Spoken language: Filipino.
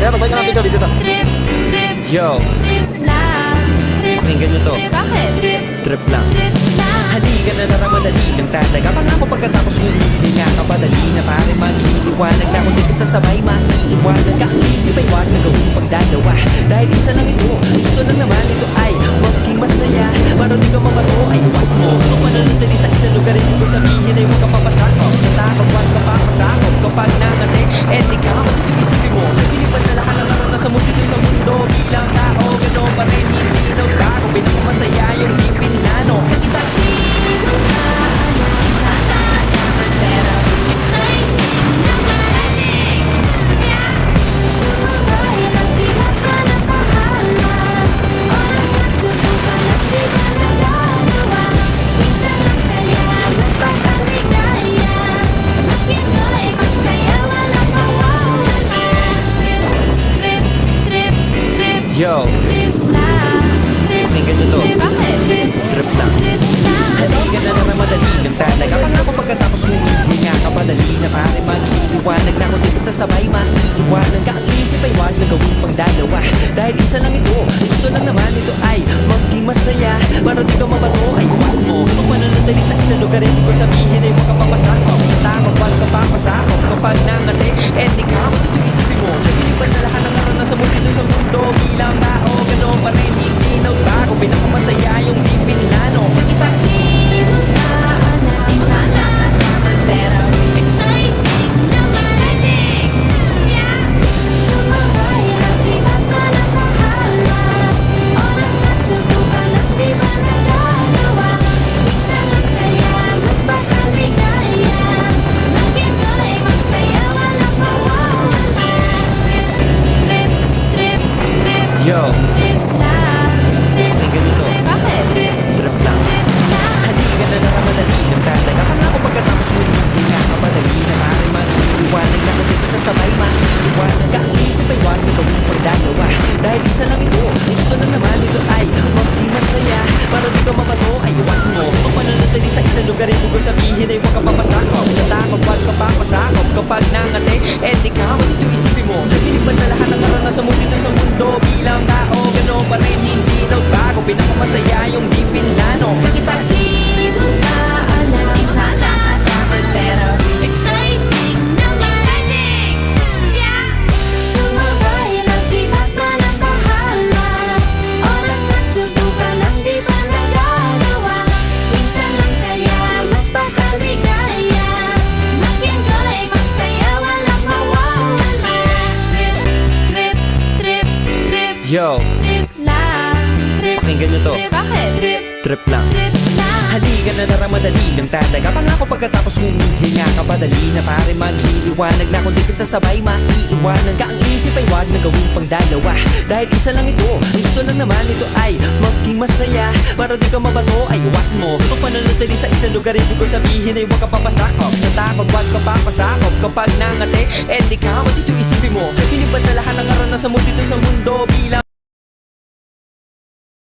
Kaya magbalik ka ng video dito. Yo, pakinggan nyo to. Trip lang. Halika na tara, madali lang talaga. Pangako pagkatapos humihinga ka padali na pare magliliwanag na kung di ka sasabay maiiwanan ka. Ang isip ay wag na gawin pagdalawa dahil isa lang ito. Gusto lang naman ito ay maging masaya. Para di ka mabato ay iwasan mo kung mananatili sa isang lugar. Hindi ko sabihin ay huwag ka papasakop sa takot, wag ka papasakop. Kapag nangate, di ka mag-iisipin mo nagilipan sa lahat ng karanasan mo dito sa mundo. Bilang tao, gano'n pa rin hindi nagbago. Pinakamasaya yung di pinano. Kasi yo, pakinggan nyo to. Trip lang. Halika na tara, madali lang talaga. Pangako pagkatapos humihinga ka padali na pare magliliwanag na kung di ka sasabay maiiwanan ka. Ang isip ay wag na gawin pagdalawa dahil isa lang ito. Gusto lang naman ito ay maging masaya. Para di ka mabato ay iwasan mo kung mananatili sa isang lugar. Hindi ko sabihin ay huwag ka papasakop sa takot, wag ka papasakop. Kapag nangate, di ka mag-iisipin mo nagilipan sa lahat ng karanasan mo dito sa mundo. Bilang tao, gano'n pa rin hindi nagbago. Pinakamasaya yung di pinano. Kasi yo, pakinggan nyo to. Trip lang. Halika na tara, madali lang talaga. Pangako pagkatapos humihinga ka padali na pare magliliwanag na kung di ka sasabay maiiwanan ka. Ang isip ay wag na gawin pagdalawa dahil isa lang ito. Gusto lang naman ito ay maging masaya. Para di ka mabato ay iwasan mo kung mananatili sa isang lugar. Hindi ko sabihin ay huwag ka papasakop sa takot, wag ka papasakop. Kapag nangate, di ka mag-iisipin mo nagilipan sa lahat ng karanasan mo dito sa mundo. Bilang tao, gano'n pa rin hindi nagbago. Pinakamasaya yung di pinano. Kasi parang di mo na alam pero exciting naman. Yeah. Sumabay lang sikat na ng bahala. Oras na subukan ang di pa nagagawa. Minsan lang kaya magpakaligaya. Mag-enjoy, magsaya, walang mawawala. Trip, trip, trip, Yo, trip lang. Trip, pakinggan nyo to. trip, Trip lang. trip lang. Halika na tara, madali lang talaga. Pangako pagkatapos humihinga ka padali na pare magliliwanag na kung di ka sasabay maiiwanan ka. Ang isip ay wag na gawin pagdalawa dahil isa lang ito. Ang gusto lang naman ito ay maging masaya. Para di ka mabato ay iwasan mo kung pananatili sa isang lugar. Hindi ko sabihin ay huwag ka papasakop sa takot, wag ka papasakop. Kapag nangate, di ka mag-isipin mo nagilipan sa lahat ng karanasan mo dito sa mundo.